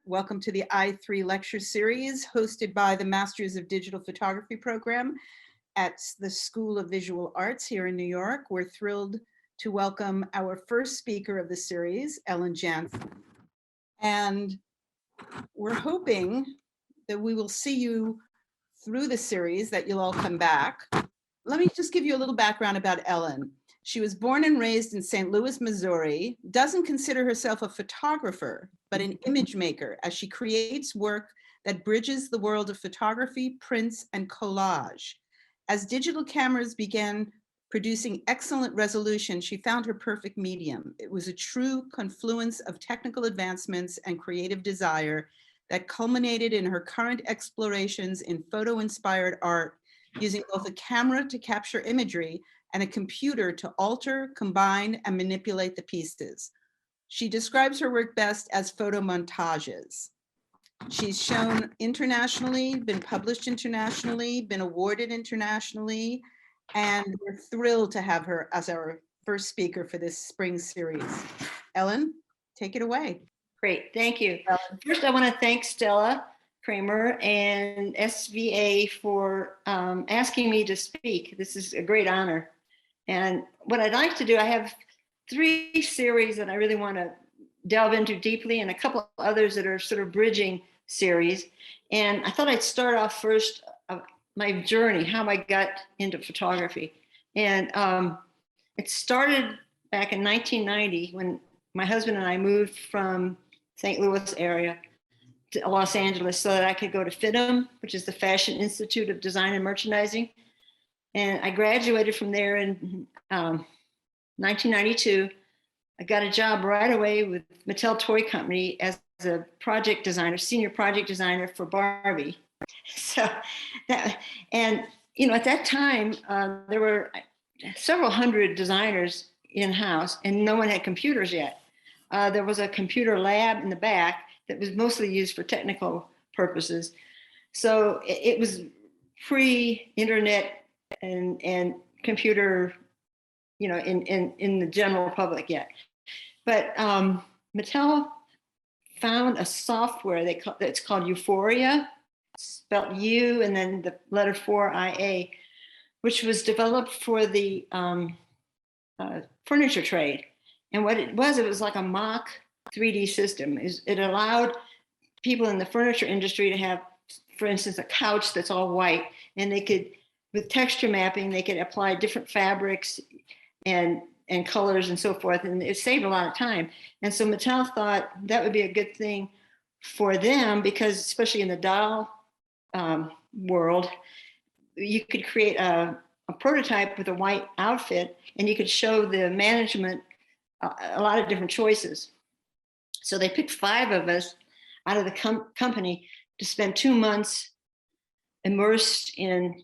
Welcome to the I3 lecture series hosted by the Masters of Digital Photography program at the School of Visual Arts here in New York. We're thrilled to welcome our first speaker of the series, Ellen Jantzen. And we're hoping that we will see you through the series, that you'll all come back. Let me just give you a little background about Ellen. She was born and raised in St. Louis, Missouri, doesn't consider herself a photographer, but an image maker, as she creates work that bridges the world of photography, prints, and collage. As digital cameras began producing excellent resolution, she found her perfect medium. It was a true confluence of technical advancements and creative desire that culminated in her current explorations in photo-inspired art, using both a camera to capture imagery and a computer to alter, combine, and manipulate the pieces. She describes her work best as photomontages. She's shown internationally, been published internationally, been awarded internationally, and we're thrilled to have her as our first speaker for this spring series. Ellen, take it away. Great, thank you. First, I want to thank Stella Kramer and SVA for asking me to speak. This is a great honor. And what I'd like to do, I have 3 series that I really want to delve into deeply, and a couple others that are sort of bridging series. And I thought I'd start off first my journey, how I got into photography. And it started back in 1990 when my husband and I moved from St. Louis area to Los Angeles so that I could go to FIDM, which is the Fashion Institute of Design and Merchandising. And I graduated from there in 1992. I got a job right away with Mattel Toy Company as a project designer, senior project designer for Barbie. So that, and you know, at that time, there were several hundred designers in-house and no one had computers yet. There was a computer lab in the back that was mostly used for technical purposes. So it was pre-internet and computer, you know, in the general public yet. But Mattel found a software that's called Euphoria, spelled U and then the letter 4IA, which was developed for the furniture trade. And what it was like a mock 3D system. It allowed people in the furniture industry to have, for instance, a couch that's all white, and they could, with texture mapping, they could apply different fabrics and colors and so forth, and it saved a lot of time. And so Mattel thought that would be a good thing for them because, especially in the doll world, you could create a prototype with a white outfit, and you could show the management a lot of different choices. So they picked 5 of us out of the company to spend 2 months immersed in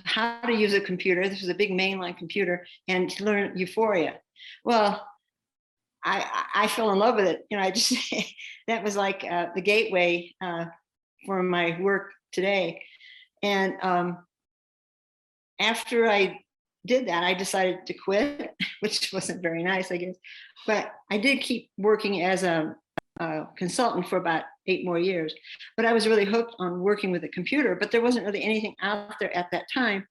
how to use a computer. This was a big mainline computer, and to learn Euphoria. Well, I fell in love with it. You know, I just, that was like the gateway for my work today. And after I did that, I decided to quit, which wasn't very nice, I guess. But I did keep working as a consultant for about 8 more years. But I was really hooked on working with a computer, but there wasn't really anything out there at that time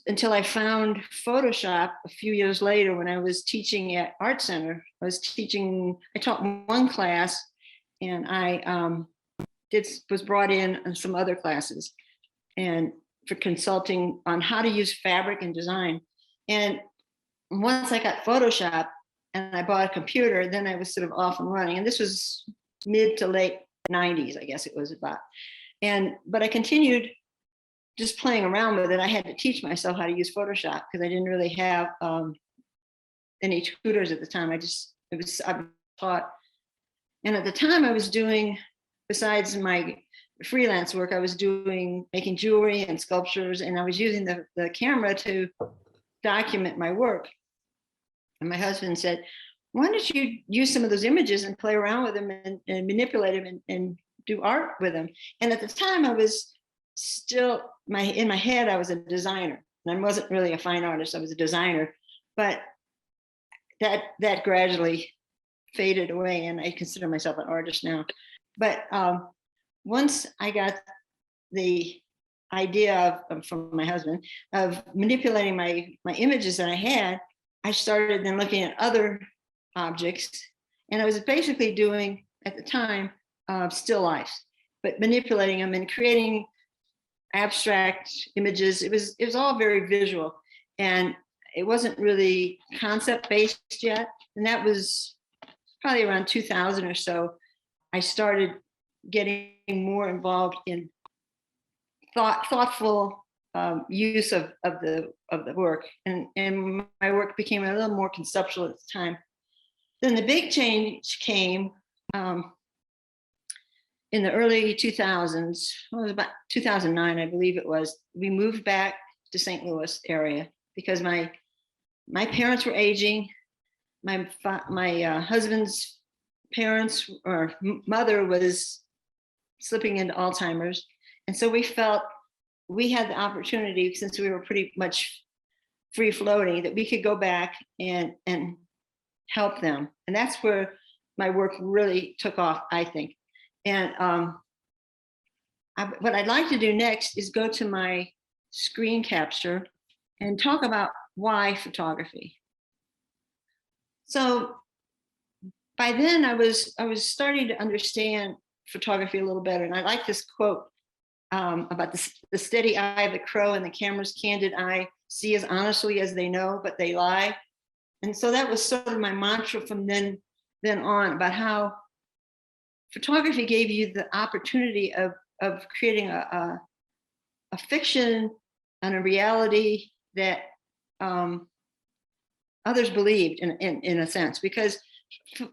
until I found Photoshop a few years later when I was teaching at Art Center. I taught 1 class, and I was brought in on some other classes and for consulting on how to use fabric and design. And once I got Photoshop and I bought a computer, then I was sort of off and running. And this was mid to late 90s, I guess it was about. But I continued just playing around with it. I had to teach myself how to use Photoshop because I didn't really have any tutors at the time. I was taught. And at the time I was doing, besides my freelance work, I was making jewelry and sculptures, and I was using the camera to document my work. And my husband said, why don't you use some of those images and play around with them and manipulate them and do art with them? And at the time I was still, in my head, I was a designer, and I wasn't really a fine artist, I was a designer. But that gradually faded away, and I consider myself an artist now. But once I got the idea from my husband of manipulating my images that I had, I started then looking at other objects, and I was basically doing at the time still lifes, but manipulating them and creating abstract images. It was all very visual, and it wasn't really concept based yet. And that was probably around 2000 or so. I started getting more involved in thoughtful use of the work, and my work became a little more conceptual at the time. Then the big change came in the early 2000s. Well, it was about 2009, I believe it was. We moved back to St. Louis area because my parents were aging. My husband's parents or mother was slipping into Alzheimer's. And so we felt we had the opportunity, since we were pretty much free floating, that we could go back and help them. And that's where my work really took off, I think. And what I'd like to do next is go to my screen capture and talk about why photography. So by then I was starting to understand photography a little better. And I like this quote about the steady eye of the crow and the camera's candid eye see as honestly as they know, but they lie. And so that was sort of my mantra from then on, about how photography gave you the opportunity of creating a fiction and a reality that others believed in a sense, because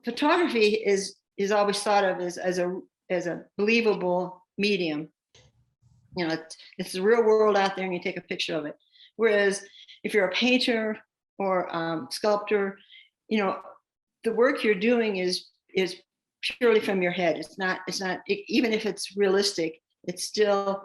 photography is always thought of as a believable medium. You know, it's the real world out there and you take a picture of it. Whereas if you're a painter or sculptor, you know, the work you're doing is purely from your head. It's not even if it's realistic, it's still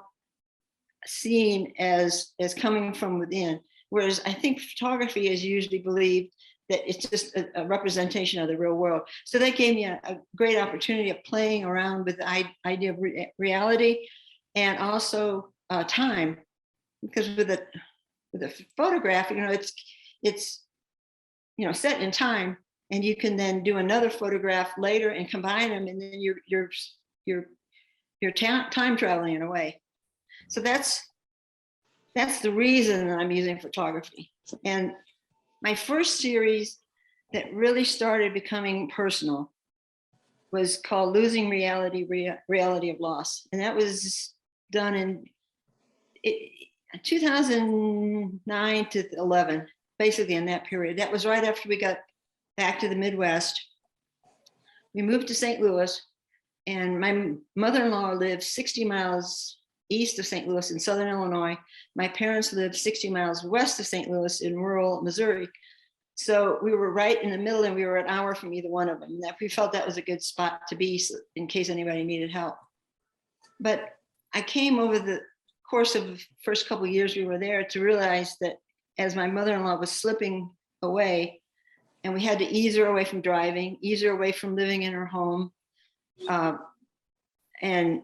seen as coming from within. Whereas I think photography is usually believed that it's just a representation of the real world. So that gave me a great opportunity of playing around with the idea of reality and also time, because with a photograph, you know, it's you know, set in time, and you can then do another photograph later and combine them, and then you're time traveling in a way. So that's the reason that I'm using photography. And my first series that really started becoming personal was called Losing Reality, Reality of Loss. And that was done in 2009 to 11, basically in that period. That was right after we got back to the Midwest. We moved to St. Louis, and my mother-in-law lived 60 miles east of St. Louis in Southern Illinois. My parents lived 60 miles west of St. Louis in rural Missouri. So we were right in the middle, and we were an hour from either one of them. And we felt that was a good spot to be in case anybody needed help. But I came over the course of the first couple of years we were there to realize that as my mother-in-law was slipping away, and we had to ease her away from driving, ease her away from living in her home, and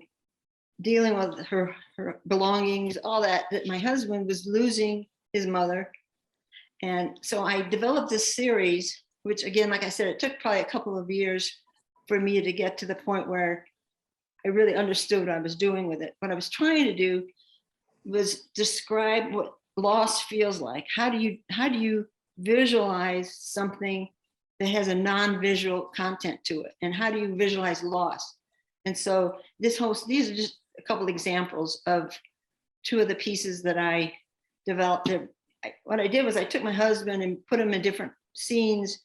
dealing with her belongings, all that my husband was losing his mother. And so I developed this series, which again, like I said, it took probably a couple of years for me to get to the point where I really understood what I was doing with it. What I was trying to do was describe what loss feels like. How do you visualize something that has a non-visual content to it? And how do you visualize loss? And so these are just a couple examples of two of the pieces that I developed. What I did was I took my husband and put him in different scenes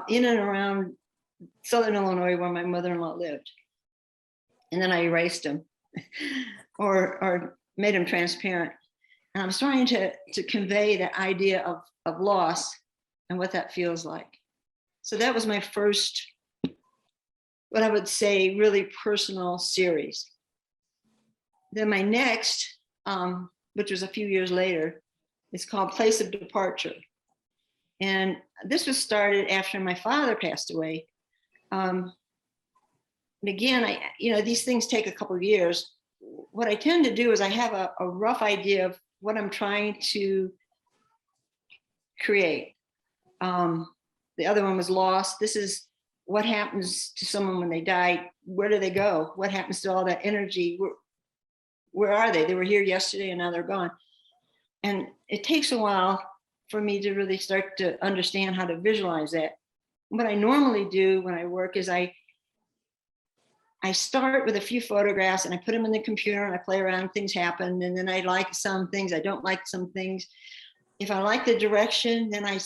in and around Southern Illinois where my mother-in-law lived. And then I erased him or made him transparent. And I was trying to convey the idea of loss and what that feels like. So that was my first, what I would say, really personal series. Then my next, which was a few years later, is called Place of Departure. And this was started after my father passed away. And again, these things take a couple of years. What I tend to do is I have a rough idea of what I'm trying to create. The other one was lost. This is what happens to someone when they die. Where do they go? What happens to all that energy? Where are they? They were here yesterday and now they're gone. And it takes a while for me to really start to understand how to visualize that. What I normally do when I work is I start with a few photographs and I put them in the computer and I play around, things happen. And then I like some things, I don't like some things. If I like the direction, then I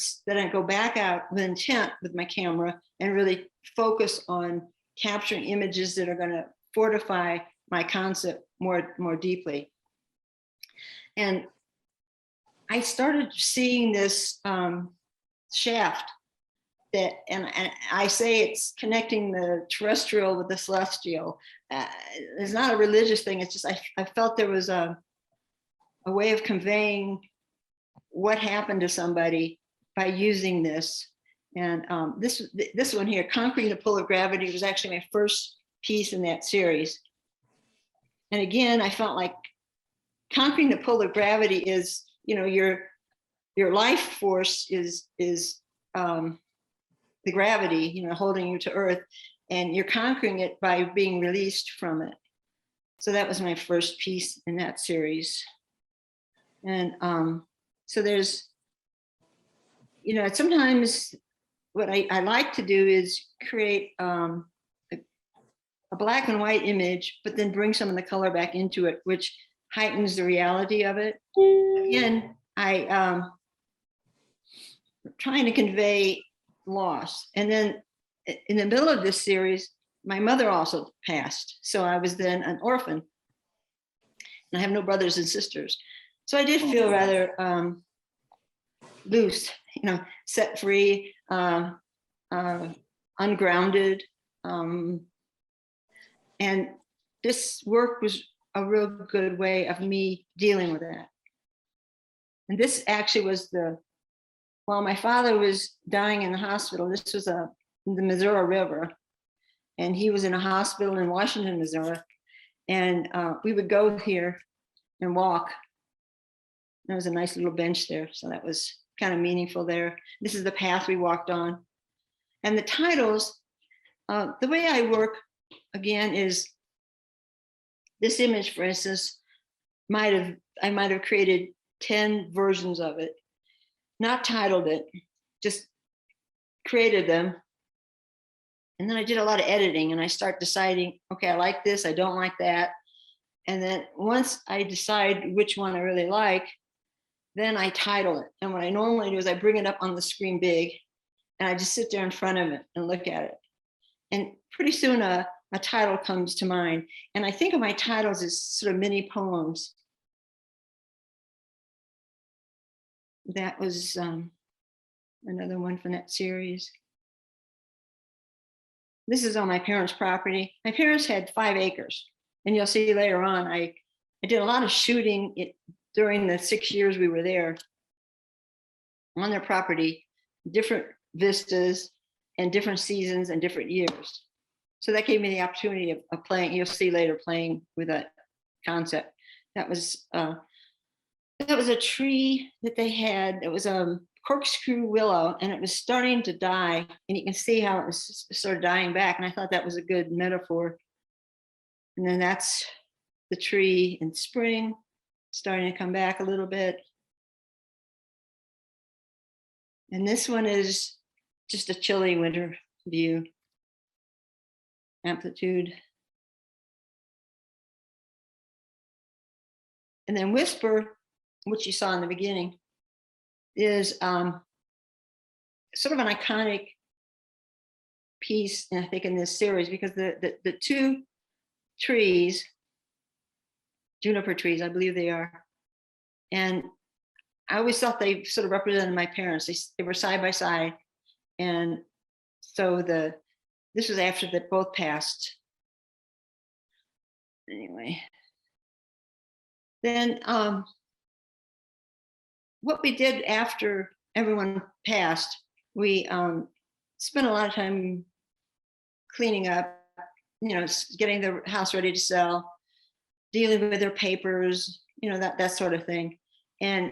go back out with intent with my camera and really focus on capturing images that are going to fortify my concept more deeply. And I started seeing this shaft that, and I say it's connecting the terrestrial with the celestial. It's not a religious thing. It's just I felt there was a way of conveying what happened to somebody by using this. And this one here, Conquering the Pull of Gravity, was actually my first piece in that series. And again, I felt like conquering the pull of gravity is, your life force is the gravity, holding you to Earth, and you're conquering it by being released from it. So that was my first piece in that series. And so there's, sometimes what I like to do is create a black and white image, but then bring some of the color back into it, which heightens the reality of it. Again, I'm trying to convey loss. And then in the middle of this series, my mother also passed. So I was then an orphan. And I have no brothers and sisters. So I did feel rather loose, set free, ungrounded. And this work was a real good way of me dealing with that. And this actually was while my father was dying in the hospital, this was the Missouri River. And he was in a hospital in Washington, Missouri. And we would go here and walk. There was a nice little bench there. So that was kind of meaningful there. This is the path we walked on. And the titles, the way I work, again, is this image, for instance, I might have created 10 versions of it, not titled it, just created them. And then I did a lot of editing and I start deciding, okay, I like this, I don't like that. And then once I decide which one I really like, then I title it. And what I normally do is I bring it up on the screen big and I just sit there in front of it and look at it. And pretty soon a title comes to mind. And I think of my titles as sort of mini poems. That was another one from that series. This is on my parents' property. My parents had 5 acres. And you'll see later on, I did a lot of shooting during the 6 years we were there on their property, different vistas and different seasons and different years. So that gave me the opportunity of playing, you'll see later, playing with that concept. That was a tree that they had. It was a corkscrew willow and it was starting to die. And you can see how it was sort of dying back. And I thought that was a good metaphor. And then that's the tree in spring, starting to come back a little bit. And this one is just a chilly winter view. Amplitude. And then Whisper, which you saw in the beginning, is sort of an iconic piece, I think, in this series, because the 2 trees, juniper trees, I believe they are, and I always thought they sort of represented my parents. They were side by side, and so this was after they both passed. Anyway, then what we did after everyone passed, we spent a lot of time cleaning up getting the house ready to sell, dealing with their papers, that sort of thing. And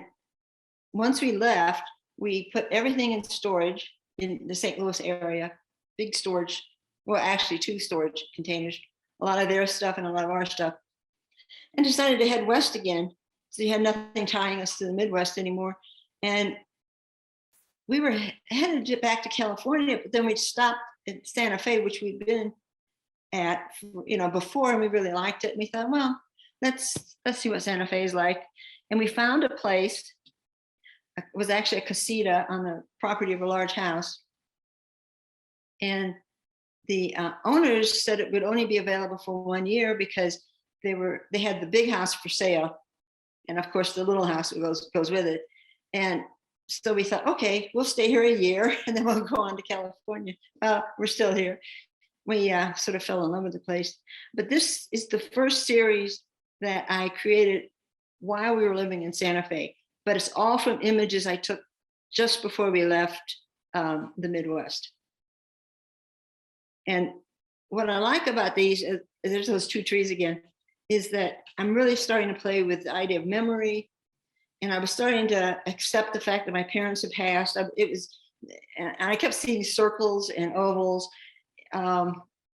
once we left, we put everything in storage in the St. Louis area, big storage, well, actually 2 storage containers, a lot of their stuff and a lot of our stuff, and decided to head west again. So you had nothing tying us to the Midwest anymore. And we were headed back to California, but then we stopped at Santa Fe, which we'd been at, before, and we really liked it. And we thought, well, let's see what Santa Fe is like. And we found a place. It was actually a casita on the property of a large house. And the owners said it would only be available for 1 year because they had the big house for sale. And of course, the little house goes with it. And so we thought, okay, we'll stay here a year and then we'll go on to California. Well, we're still here. We sort of fell in love with the place. But this is the first series that I created while we were living in Santa Fe. But it's all from images I took just before we left the Midwest. And what I like about these, there's those 2 trees again, is that I'm really starting to play with the idea of memory. And I was starting to accept the fact that my parents had passed. And I kept seeing circles and ovals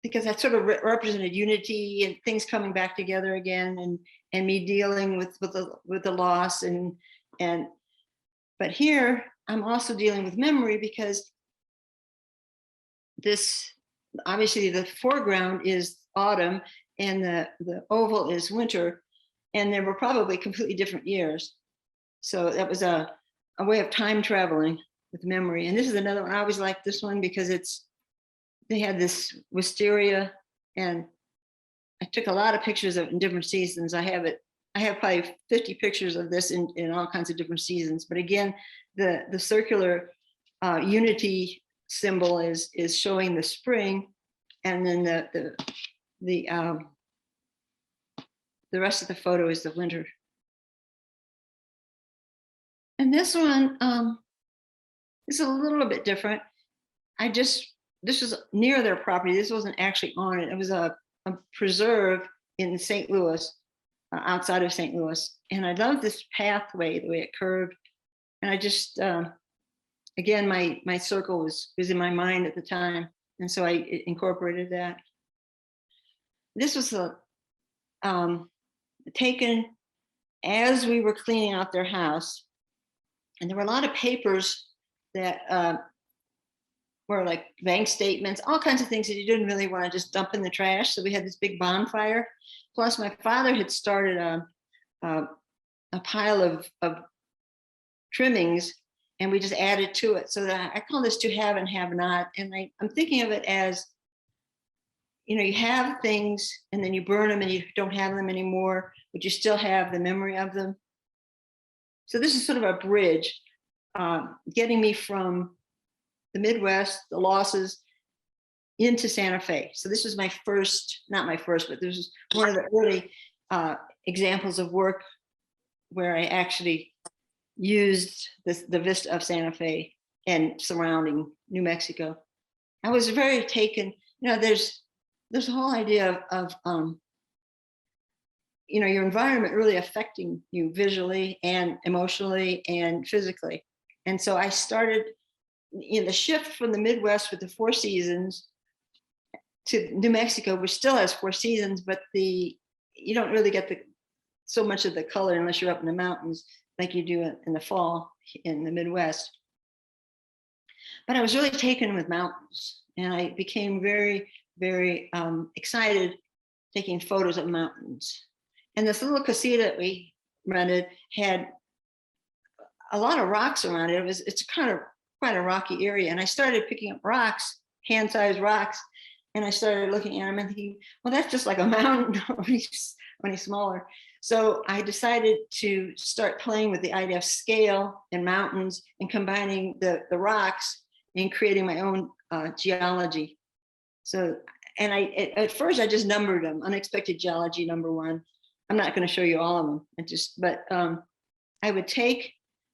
because that sort of represented unity and things coming back together again, and me dealing with the loss. But here I'm also dealing with memory, because this, obviously the foreground is autumn and the oval is winter, and they were probably completely different years. So that was a way of time traveling with memory. And this is another one. I always like this one because they had this wisteria, and I took a lot of pictures of it in different seasons. I have probably 50 pictures of this in all kinds of different seasons. But again, the circular unity symbol is showing the spring, and then the rest of the photo is the winter. And this one is a little bit different. This was near their property. This wasn't actually on it. It was a preserve in St. Louis, outside of St. Louis. And I love this pathway, the way it curved. And I just, again, my circle was in my mind at the time. And so I incorporated that. This was taken as we were cleaning out their house. And there were a lot of papers that were like bank statements, all kinds of things that you didn't really want to just dump in the trash. So we had this big bonfire. Plus, my father had started a pile of trimmings, and we just added to it. So that I call this to have and have not. And I'm thinking of it as, you have things and then you burn them and you don't have them anymore, but you still have the memory of them. So this is sort of a bridge, getting me from the Midwest, the losses, into Santa Fe. So this was my first, not my first, but this was one of the early examples of work where I actually used the vista of Santa Fe and surrounding New Mexico. I was very taken, there's a whole idea of your environment really affecting you visually and emotionally and physically. And so I started, the shift from the Midwest with the 4 seasons to New Mexico, which still has 4 seasons, but you don't really get so much of the color unless you're up in the mountains like you do in the fall in the Midwest. But I was really taken with mountains, and I became very, very excited taking photos of mountains. And this little casita that we rented had a lot of rocks around it. It's kind of quite a rocky area. And I started picking up rocks, hand-sized rocks, and I started looking at them and thinking, well, that's just like a mountain when he's smaller. So I decided to start playing with the idea of scale and mountains and combining the rocks and creating my own geology. So, and at first I just numbered them, unexpected geology number 1. I'm not going to show you all of them. I would take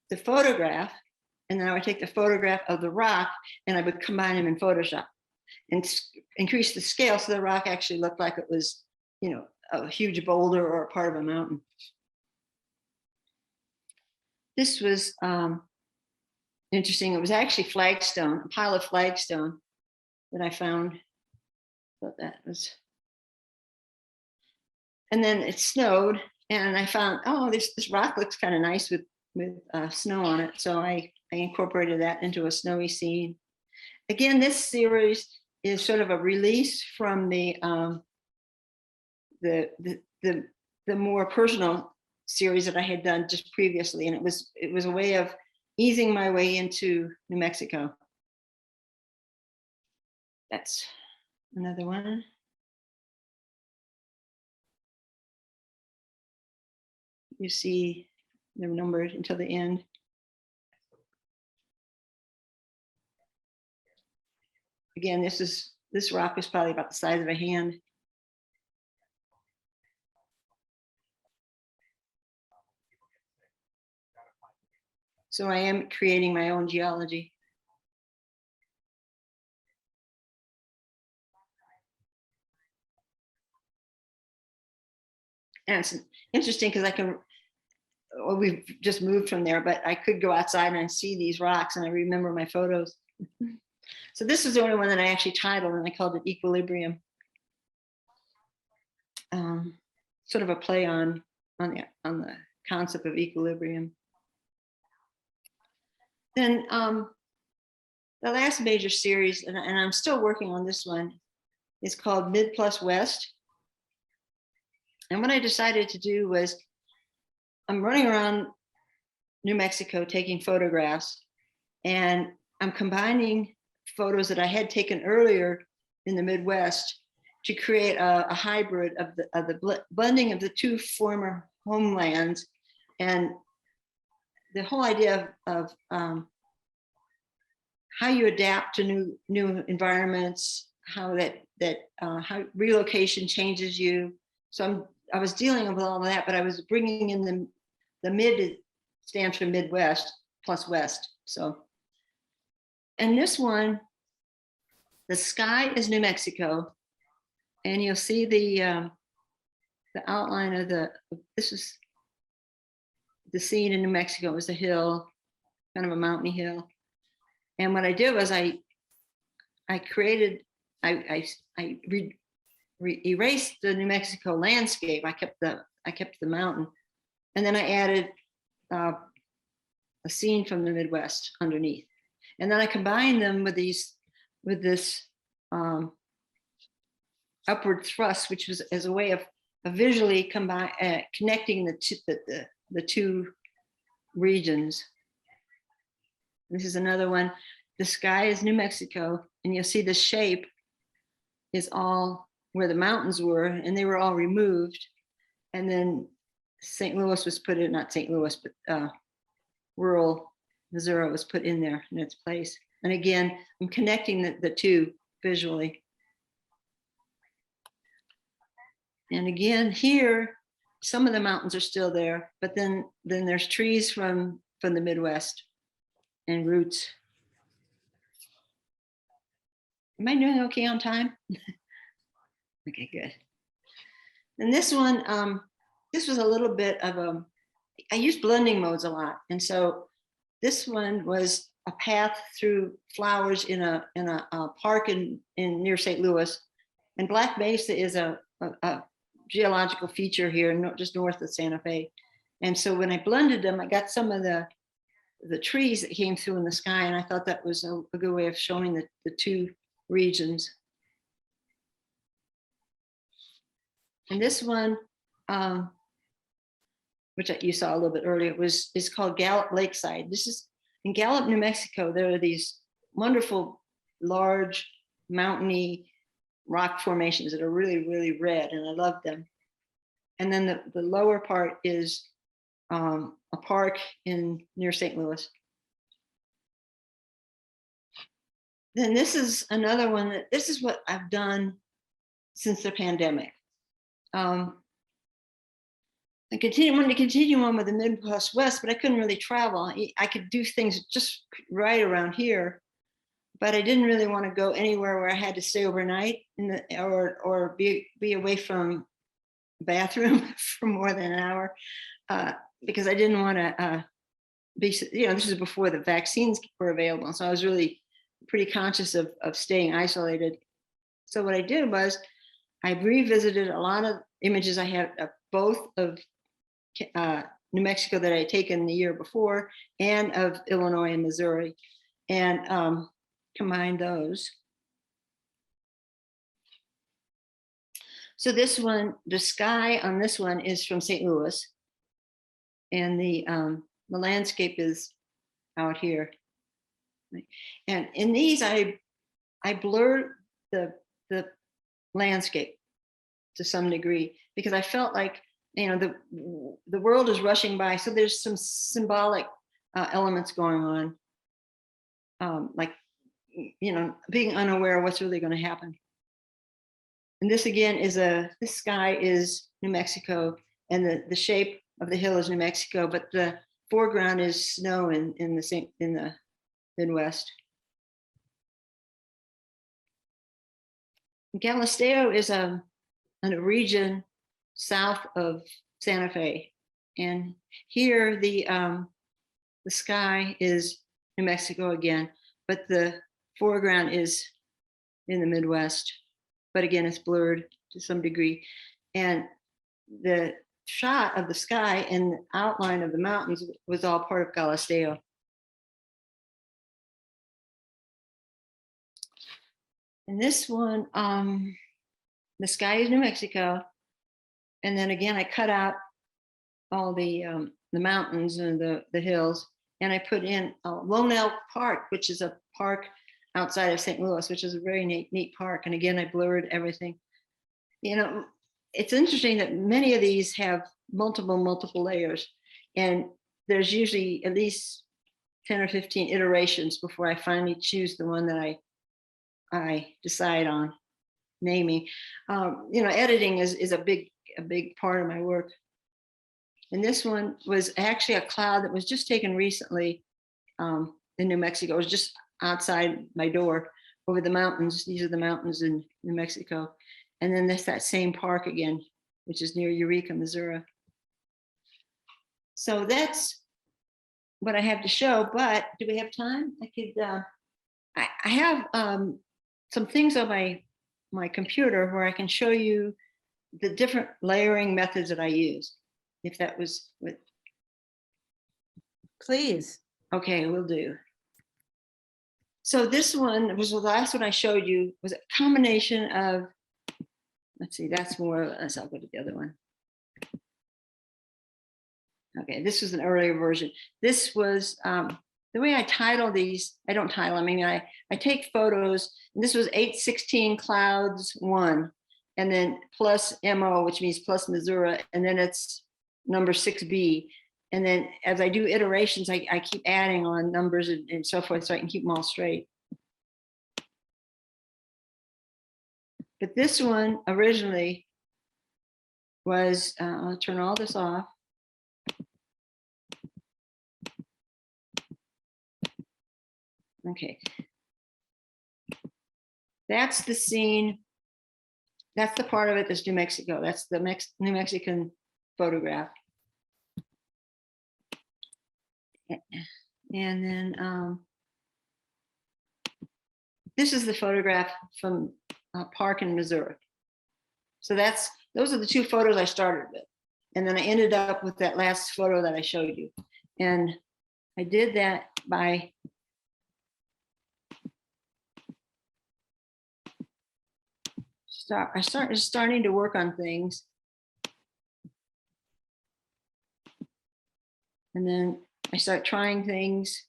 the photograph, and then I would take the photograph of the rock, and I would combine them in Photoshop. and increased the scale, so the rock actually looked like it was, you know, a huge boulder or a part of a mountain. This was interesting. It was actually flagstone, a pile of flagstone that I found. So that was, and then it snowed, and I found, oh, this rock looks kind of nice with snow on it. So I incorporated that into a snowy scene. Again, this series is sort of a release from the more personal series that I had done just previously, and it was a way of easing my way into New Mexico. That's another one. You see they're numbered until the end. Again, this rock is probably about the size of a hand. So I am creating my own geology. And it's interesting because I can, well, we've just moved from there, but I could go outside and I see these rocks and I remember my photos. So this is the only one that I actually titled, and I called it Equilibrium. Sort of a play on the concept of equilibrium. Then the last major series, and I'm still working on this one, is called Mid plus West. And what I decided to do was, I'm running around New Mexico taking photographs, and I'm combining photos that I had taken earlier in the Midwest to create a hybrid of the blending of the two former homelands, and the whole idea of how you adapt to new environments, how how relocation changes you. So I was dealing with all of that, but I was bringing in the mid stands for Midwest plus West. So, and this one, the sky is New Mexico, and you'll see the outline of this is the scene in New Mexico. It was a hill, kind of a mountainy hill. And what I did was I erased the New Mexico landscape. I kept the mountain, and then I added a scene from the Midwest underneath, and then I combined them with this upward thrust, which was as a way of visually connecting the two regions. This is another one. The sky is New Mexico, and you'll see the shape is all where the mountains were, and they were all removed. And then St. Louis was put in, not St. Louis, but rural Missouri was put in there in its place. And again, I'm connecting the two visually. And again, here, some of the mountains are still there, but then there's trees from the Midwest and roots. Am I doing okay on time? Okay, good. And this one, this was a little bit of I use blending modes a lot. And so this one was a path through flowers in a park near St. Louis. And Black Mesa is a geological feature here, just north of Santa Fe. And so when I blended them, I got some of the trees that came through in the sky, and I thought that was a good way of showing the two regions. And this one, which you saw a little bit earlier, is called Gallup Lakeside. This is in Gallup, New Mexico. There are these wonderful, large, mountainy rock formations that are really, really red, and I love them. And then the lower part is a park near St. Louis. Then this is another one this is what I've done since the pandemic. I wanted to continue on with the Midwest West, but I couldn't really travel. I could do things just right around here, but I didn't really want to go anywhere where I had to stay overnight or be away from the bathroom for more than an hour, because I didn't want to be, this is before the vaccines were available. So I was really pretty conscious of staying isolated. So what I did was I revisited a lot of images I had, both of New Mexico that I had taken the year before and of Illinois and Missouri, and combined those. So this one, the sky on this one is from St. Louis, and the landscape is out here. And in these, I blurred the landscape to some degree because I felt like, the world is rushing by. So there's some symbolic elements going on, like, being unaware of what's really going to happen. And this again is this sky is New Mexico, and the shape of the hill is New Mexico, but the foreground is snow in the Midwest. Galisteo is a region south of Santa Fe, and here the sky is New Mexico again, but the foreground is in the Midwest. But again, it's blurred to some degree, and the shot of the sky and the outline of the mountains was all part of Galisteo. And this one, the sky is New Mexico. And then again, I cut out all the mountains and the hills, and I put in Lone Elk Park, which is a park outside of St. Louis, which is a very neat park. And again, I blurred everything. It's interesting that many of these have multiple layers, and there's usually at least 10 or 15 iterations before I finally choose the one that I decide on naming. Editing is a big part of my work. And this one was actually a cloud that was just taken recently in New Mexico. It was just outside my door over the mountains. These are the mountains in New Mexico. And then there's that same park again, which is near Eureka, Missouri. So that's what I have to show, but do we have time? I have some things on my computer where I can show you the different layering methods that I use, if that was what. Please. Okay, will do. So this one was the last one I showed you, was a combination of, let's see, that's more or less, I'll go to the other one. Okay, this was an earlier version. This was, the way I title these, I don't title, I take photos, and this was 816 clouds 1, and then plus MO, which means plus Missouri, and then it's number 6B. And then as I do iterations, I keep adding on numbers and so forth, so I can keep them all straight. But this one originally was, I'll turn all this off. Okay. That's the scene. That's the part of it that's New Mexico. That's the New Mexican photograph. And then this is the photograph from a park in Missouri. So those are the two photos I started with. And then I ended up with that last photo that I showed you. And I did that by starting to work on things. And then I start trying things.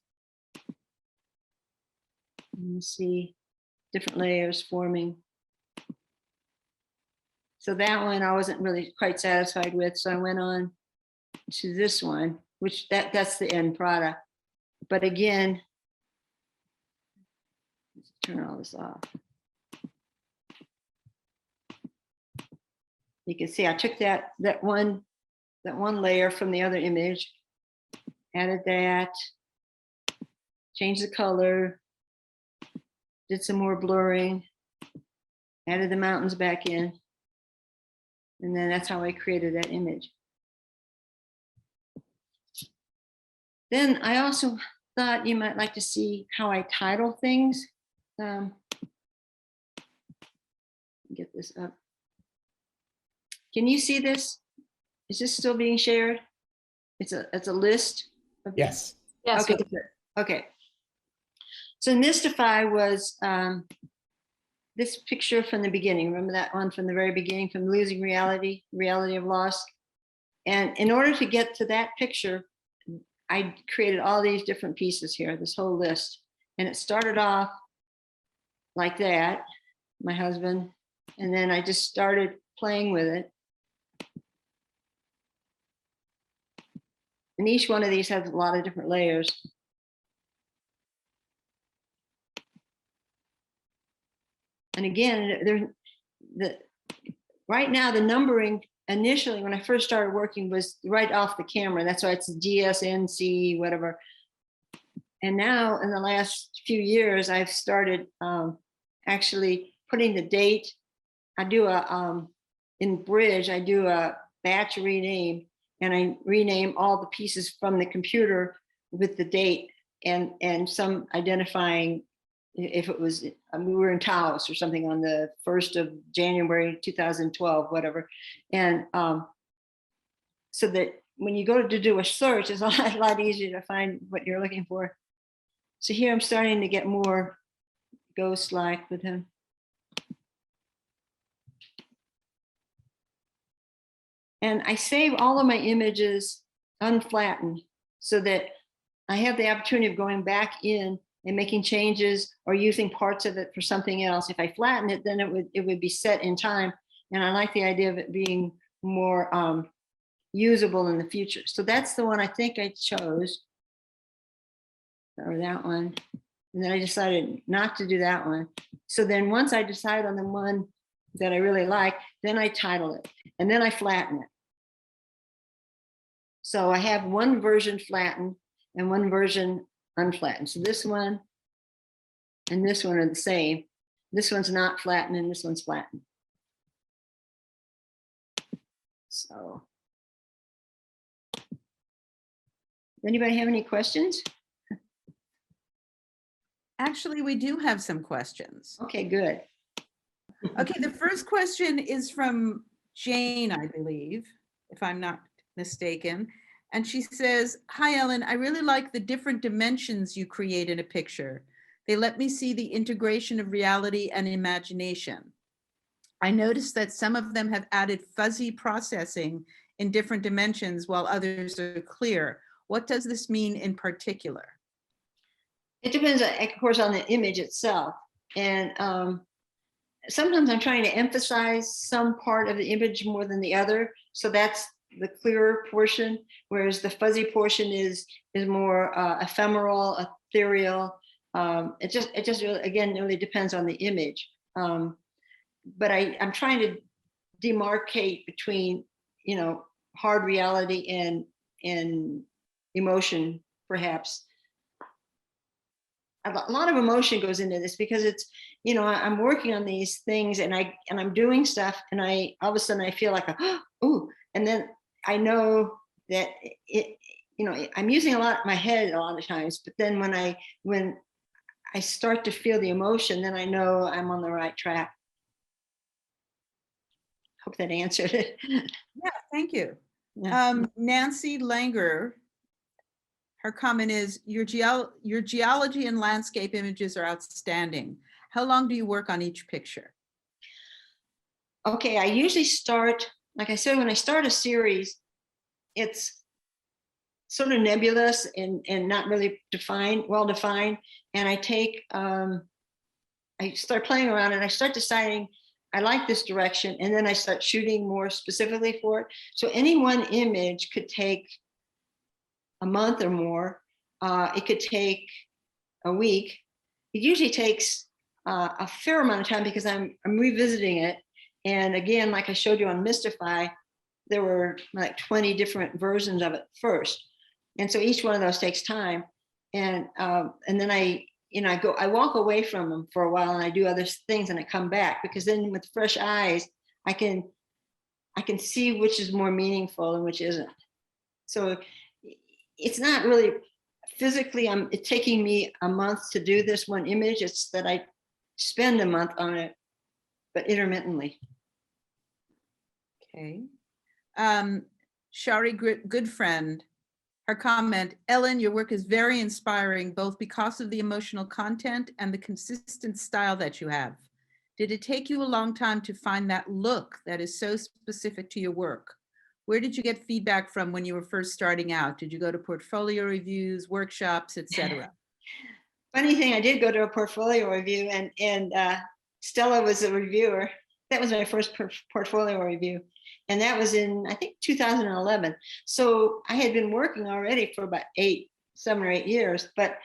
And you see different layers forming. So that one I wasn't really quite satisfied with. So I went on to this one, which that's the end product. But again, let's turn all this off. You can see I took that one layer from the other image, added that, changed the color, did some more blurring, added the mountains back in. And then that's how I created that image. Then I also thought you might like to see how I title things. Get this up. Can you see this? Is this still being shared? It's a list of, Yes. Yes. okay, good. Okay. So Mystify was this picture from the beginning. Remember that one from the very beginning, from Losing Reality, Reality of Loss? And in order to get to that picture, I created all these different pieces here, this whole list. And it started off like that, my husband, and then I just started playing with it. And each one of these has a lot of different layers. And again, right now the numbering initially when I first started working was right off the camera. That's why it's GSNC, whatever. And now in the last few years, I've started actually putting the date. I do in Bridge, I do a batch rename, and I rename all the pieces from the computer with the date and some identifying if it was, we were in Taos or something on the 1st of January, 2012, whatever. And so that when you go to do a search, it's a lot easier to find what you're looking for. So here I'm starting to get more ghost-like with him. And I save all of my images unflattened so that I have the opportunity of going back in and making changes or using parts of it for something else. If I flatten it, then it would be set in time. And I like the idea of it being more usable in the future. So that's the one I think I chose, or that one. And then I decided not to do that one. So then once I decide on the one that I really like, then I title it and then I flatten it. So I have one version flattened and one version unflattened. So this one and this one are the same. This one's not flattened and this one's flattened. So, anybody have any questions? Actually, we do have some questions. Okay, good. Okay, the first question is from Jane, I believe, if I'm not mistaken. And she says, "Hi, Ellen, I really like the different dimensions you create in a picture. They let me see the integration of reality and imagination. I noticed that some of them have added fuzzy processing in different dimensions while others are clear. What does this mean in particular?" It depends, of course, on the image itself. And sometimes I'm trying to emphasize some part of the image more than the other. So that's the clearer portion, whereas the fuzzy portion is more ephemeral, ethereal. It just really, again, it really depends on the image. But I'm trying to demarcate between, you know, hard reality and emotion, perhaps. A lot of emotion goes into this because it's, you know, I'm working on these things and I'm doing stuff and all of a sudden I feel like, oh, and then I know that it, you know, I'm using a lot my head a lot of times, but then when I start to feel the emotion, then I know I'm on the right track. Hope that answered it. Yeah, thank you. Yeah. Nancy Langer, her comment is, your geology and landscape images are outstanding. How long do you work on each picture? Okay, I usually start, like I said, when I start a series, it's sort of nebulous and not really well defined. And I take, I start playing around and I start deciding, I like this direction. And then I start shooting more specifically for it. So any one image could take a month or more. It could take a week. It usually takes a fair amount of time because I'm revisiting it. And again, like I showed you on Mystify, there were like 20 different versions of it first. And so each one of those takes time. And then I I walk away from them for a while and I do other things and I come back, because then with fresh eyes, I can see which is more meaningful and which isn't. So it's not really physically, it's taking me a month to do this one image. It's that I spend a month on it, but intermittently. Okay. Shari Good Friend, her comment, Ellen, your work is very inspiring, both because of the emotional content and the consistent style that you have. Did it take you a long time to find that look that is so specific to your work? Where did you get feedback from when you were first starting out? Did you go to portfolio reviews, workshops, etc.? Funny thing, I did go to a portfolio review, and Stella was a reviewer. That was my first portfolio review. And that was in, I think, 2011. So I had been working already for about 7 or 8 years. But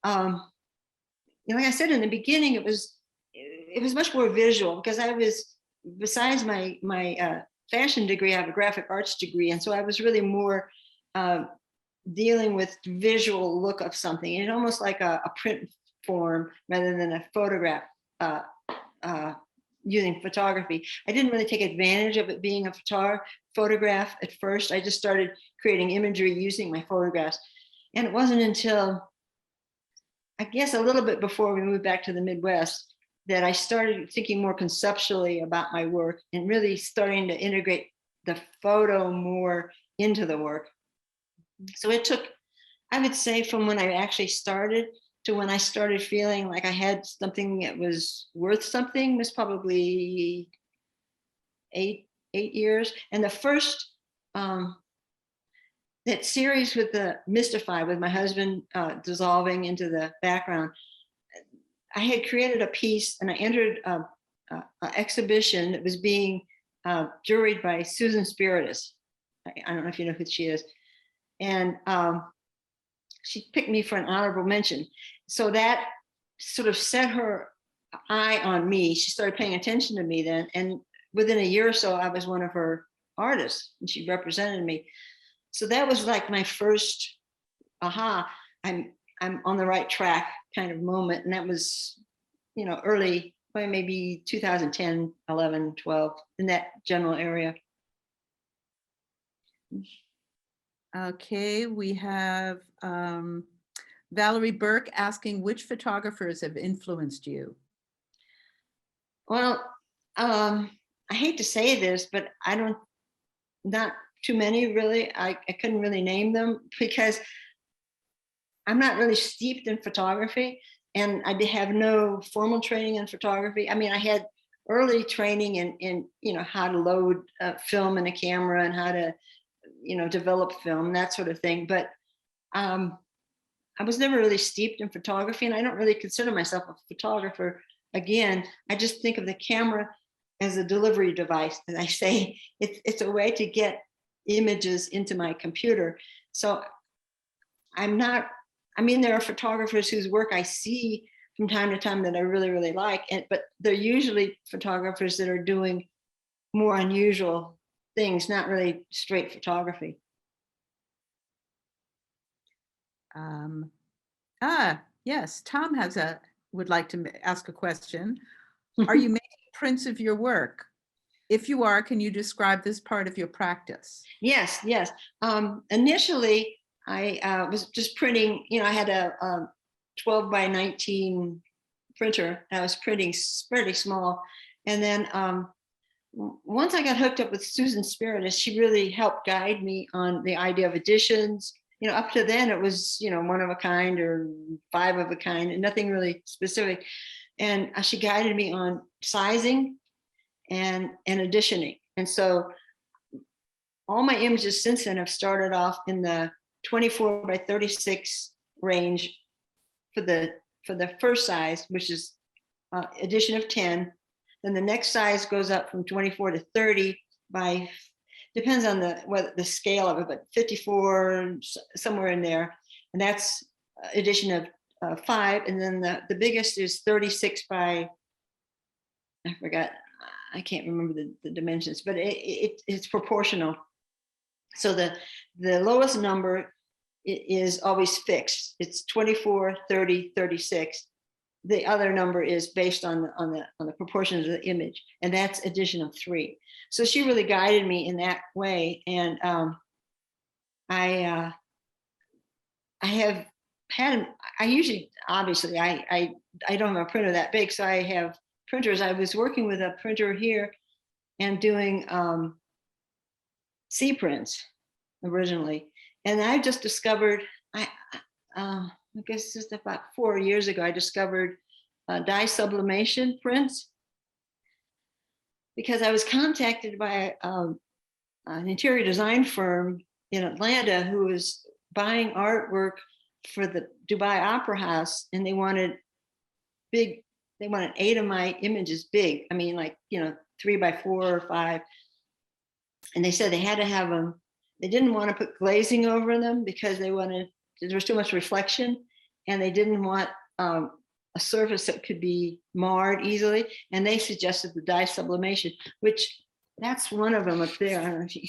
like I said in the beginning, it was much more visual, because I was, besides my fashion degree, I have a graphic arts degree. And so I was really more dealing with visual look of something, and almost like a print form rather than a photograph. Using photography, I didn't really take advantage of it being a photograph at first. I just started creating imagery using my photographs, and it wasn't until, I guess, a little bit before we moved back to the Midwest that I started thinking more conceptually about my work and really starting to integrate the photo more into the work. So it took, I would say, from when I actually started to when I started feeling like I had something that was worth something, was probably eight years. And the first, that series with the Mystify, with my husband dissolving into the background, I had created a piece and I entered an exhibition that was being juried by Susan Spiritus. I don't know if you know who she is. And she picked me for an honorable mention. So that sort of set her eye on me. She started paying attention to me then. And within a year or so, I was one of her artists and she represented me. So that was like my first, aha, I'm on the right track kind of moment. And that was, early, maybe 2010, 11, 12, in that general area. Okay, we have Valerie Burke asking, which photographers have influenced you? Well, I hate to say this, but not too many really. I couldn't really name them because I'm not really steeped in photography, and I have no formal training in photography. I mean, I had early training in how to load film in a camera and how to develop film, that sort of thing. But I was never really steeped in photography, and I don't really consider myself a photographer. Again, I just think of the camera as a delivery device. And I say it's a way to get images into my computer. So there are photographers whose work I see from time to time that I really, really like, but they're usually photographers that are doing more unusual things, not really straight photography. Yes, Tom would like to ask a question. Are you making prints of your work? If you are, can you describe this part of your practice? Yes. Initially, I was just printing, I had a 12 by 19 printer. I was printing pretty small. And then once I got hooked up with Susan Spiritus, she really helped guide me on the idea of editions. Up to then it was, one of a kind or 5 of a kind and nothing really specific. And she guided me on sizing and editioning. And so all my images since then have started off in the 24 by 36 range for the first size, which is edition of 10. Then the next size goes up from 24 to 30 by, depends on the scale of it, but 54, somewhere in there. And that's edition of 5. And then the biggest is 36 by, I forgot, I can't remember the dimensions, but it's proportional. So the lowest number it is always fixed. It's 24, 30, 36. The other number is based on the proportions of the image, and that's addition of 3. So she really guided me in that way, and I have had, I usually, obviously, I don't have a printer that big, so I have printers. I was working with a printer here and doing C prints originally, and I just discovered, I guess just about 4 years ago, I discovered dye sublimation prints, because I was contacted by an interior design firm in Atlanta who was buying artwork for the Dubai Opera House, and they wanted 8 of my images big. I mean, like, 3 by 4 or 5. And they said they had to have them. They didn't want to put glazing over them because there was too much reflection, and they didn't want a surface that could be marred easily. And they suggested the dye sublimation, which that's one of them up there. I don't know if you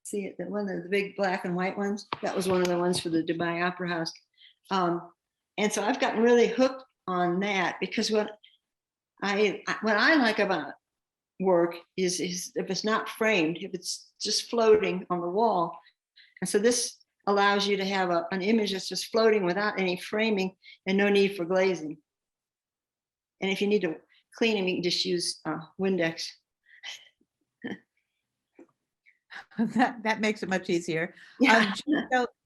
see it, that one of the big black and white ones. That was one of the ones for the Dubai Opera House. And so I've gotten really hooked on that, because what I like about work is if it's not framed, if it's just floating on the wall. And so this allows you to have an image that's just floating without any framing and no need for glazing. And if you need to clean them, you can just use Windex. That makes it much easier. Yeah.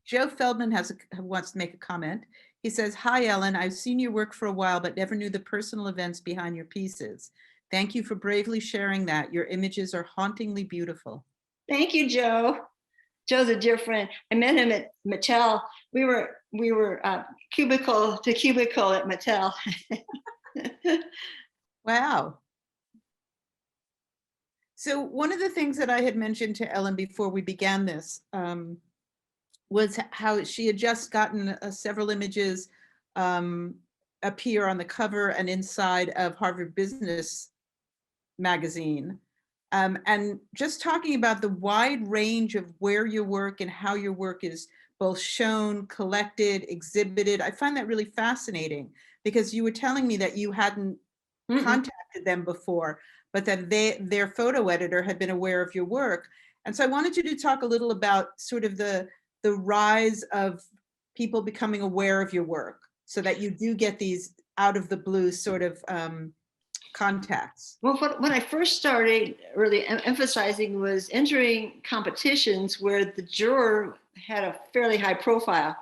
Joe Feldman wants to make a comment. He says, "Hi, Ellen. I've seen your work for a while, but never knew the personal events behind your pieces. Thank you for bravely sharing that. Your images are hauntingly beautiful." Thank you, Joe. Joe's a dear friend. I met him at Mattel. We were cubicle to cubicle at Mattel. Wow. So one of the things that I had mentioned to Ellen before we began this was how she had just gotten several images appear on the cover and inside of Harvard Business magazine. And just talking about the wide range of where your work and how your work is both shown, collected, exhibited. I find that really fascinating, because you were telling me that you hadn't contacted them before, but that their photo editor had been aware of your work. And so I wanted you to talk a little about sort of the rise of people becoming aware of your work, so that you do get these out of the blue sort of contacts. Well, what I first started really emphasizing was entering competitions where the juror had a fairly high profile,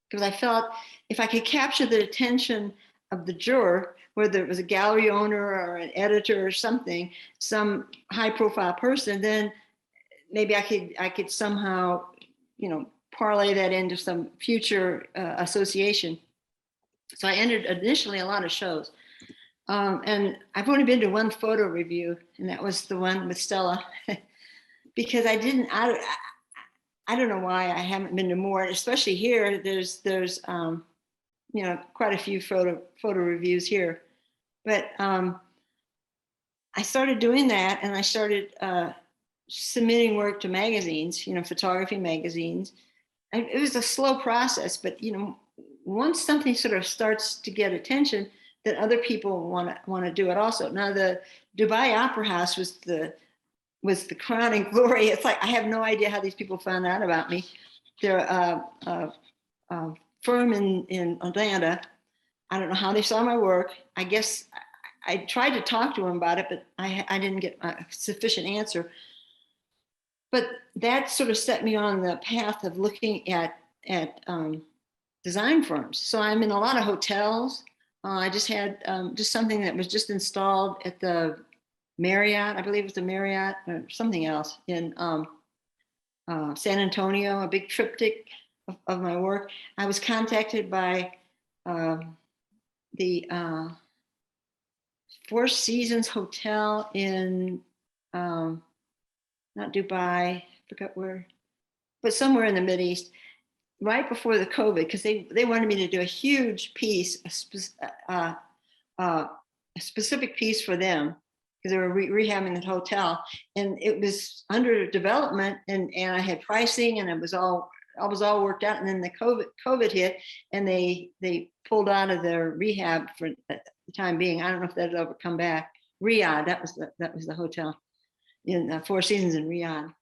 because I felt if I could capture the attention of the juror, whether it was a gallery owner or an editor or something, some high profile person, then maybe I could somehow, parlay that into some future association. So I entered initially a lot of shows. And I've only been to one photo review, and that was the one with Stella, because I don't know why I haven't been to more, especially here. There's quite a few photo reviews here, but I started doing that, and I started submitting work to magazines, photography magazines. It was a slow process, but once something sort of starts to get attention, that other people want to do it also. Now, the Dubai Opera House was the crowning glory. It's like I have no idea how these people found out about me. They're a firm in Atlanta. I don't know how they saw my work. I guess I tried to talk to them about it, but I didn't get a sufficient answer. But that sort of set me on the path of looking at design firms. So I'm in a lot of hotels. I just had just something that was just installed at the Marriott, I believe it was the Marriott or something else in San Antonio, a big triptych of my work. I was contacted by the Four Seasons Hotel in, not Dubai, I forgot where, but somewhere in the Mideast, right before the COVID, because they wanted me to do a huge piece, a specific piece for them, because they were rehabbing the hotel, and it was under development, and I had pricing, and it was all was all worked out, and then the COVID hit, and they pulled out of their rehab for the time being. I don't know if that'll ever come back. Riyadh, that was the hotel in Four Seasons in Riyadh.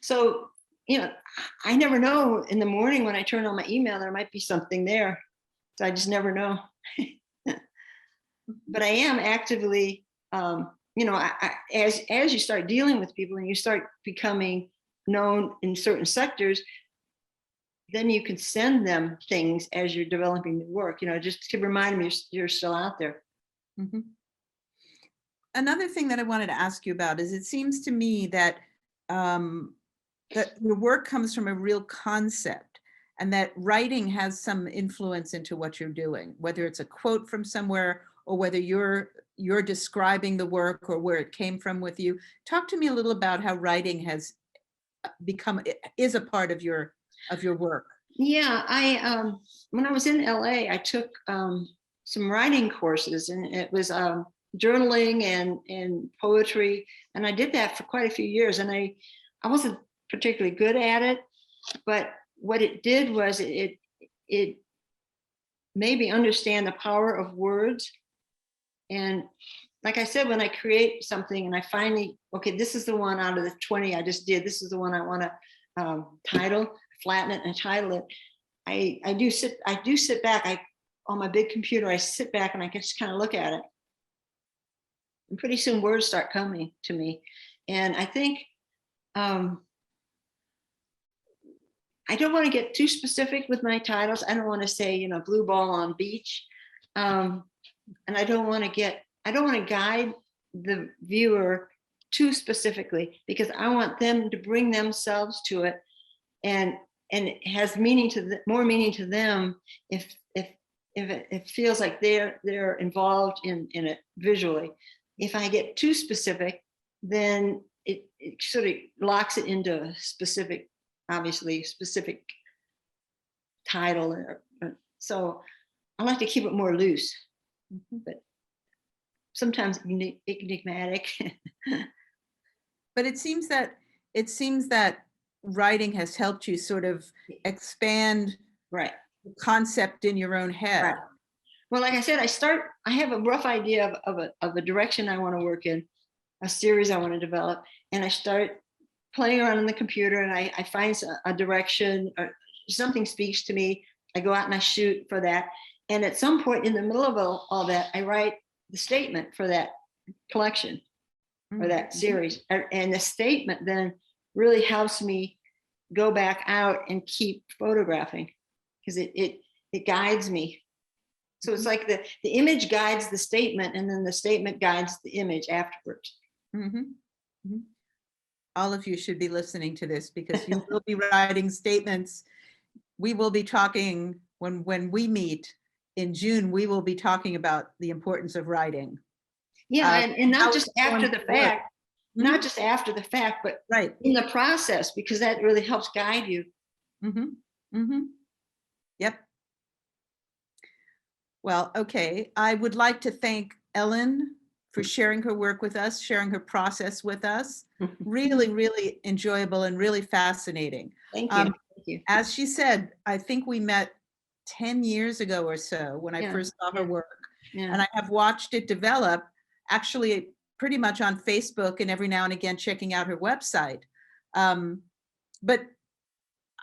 So, I never know. In the morning when I turn on my email, there might be something there. So I just never know. But I am actively, as you start dealing with people and you start becoming known in certain sectors, then you can send them things as you're developing new work, just to remind them you're still out there. Mm-hmm. Another thing that I wanted to ask you about is, it seems to me that that your work comes from a real concept, and that writing has some influence into what you're doing, whether it's a quote from somewhere or whether you're describing the work or where it came from with you. Talk to me a little about how writing has is a part of your work. Yeah, I when I was in LA, I took some writing courses, and it was journaling and poetry, and I did that for quite a few years, and I wasn't particularly good at it, but what it did was it made me understand the power of words. And like I said, when I create something and I finally, okay, this is the one out of the 20 I just did, this is the one I want to title, flatten it and title it. I do sit back, on my big computer, I sit back and I can just kind of look at it. And pretty soon words start coming to me. And I think I don't want to get too specific with my titles. I don't want to say, blue ball on beach. And I don't want to guide the viewer too specifically, because I want them to bring themselves to it, and it has more meaning to them if it feels like they're involved in it visually. If I get too specific, then it sort of locks it into a specific title. So I like to keep it more loose. Mm-hmm. But sometimes enigmatic. But it seems that writing has helped you sort of expand the concept in your own head. Right. Well, like I said, I have a rough idea of a direction I want to work in, a series I want to develop, and I start playing around on the computer, and I find a direction, or something speaks to me. I go out and I shoot for that. And at some point in the middle of all that, I write the statement for that collection or that series. And the statement then really helps me go back out and keep photographing, because it guides me. So it's like the image guides the statement, and then the statement guides the image afterwards. Mm-hmm. Mm-hmm. All of you should be listening to this, because you will be writing statements. We will be talking when we meet in June. We will be talking about the importance of writing. Yeah, and not just after the fact, mm-hmm. not just after the fact, but in the process, because that really helps guide you. Mm-hmm. Mm-hmm. Yep. Well, okay. I would like to thank Ellen for sharing her work with us, sharing her process with us. Really, really enjoyable and really fascinating. Thank you. Thank you. As she said, I think we met 10 years ago or so when I first saw her work. Yeah. And I have watched it develop, actually pretty much on Facebook, and every now and again checking out her website. But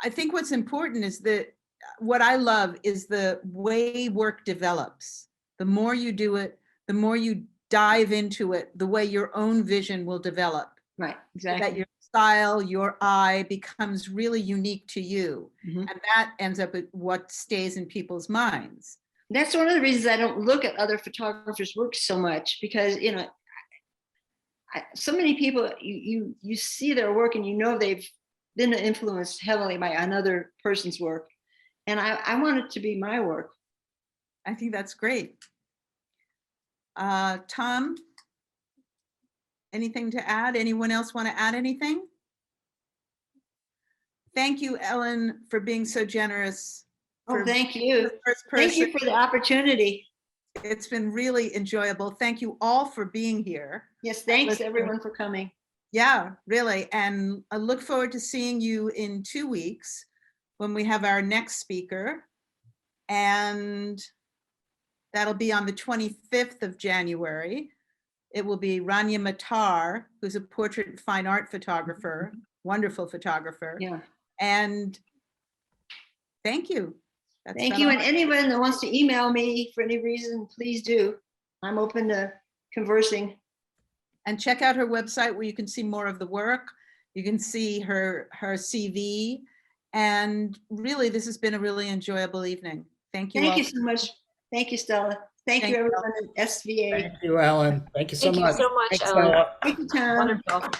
I think what's important is that what I love is the way work develops. The more you do it, the more you dive into it, the way your own vision will develop. Right, exactly. That your style, your eye becomes really unique to you. Mm-hmm. And that ends up with what stays in people's minds. That's one of the reasons I don't look at other photographers' work so much, because, so many people, you see their work and they've been influenced heavily by another person's work. And I want it to be my work. I think that's great. Tom, anything to add? Anyone else want to add anything? Thank you, Ellen, for being so generous. Thank you. Thank you for the opportunity. It's been really enjoyable. Thank you all for being here. Yes, thanks everyone for coming. Yeah, really. And I look forward to seeing you in 2 weeks when we have our next speaker. And that'll be on the 25th of January. It will be Rania Matar, who's a portrait and fine art photographer, wonderful photographer. Yeah. And thank you. Thank you. And anyone that wants to email me for any reason, please do. I'm open to conversing. And check out her website where you can see more of the work. You can see her CV. And really, this has been a really enjoyable evening. Thank you. Thank you so much. Thank you, Stella. Thank you, everyone at SVA. Thank you, Ellen. Thank you so much. Thank you so much, Thanks, Ellen. Stella. Thank you, Tom. Wonderful.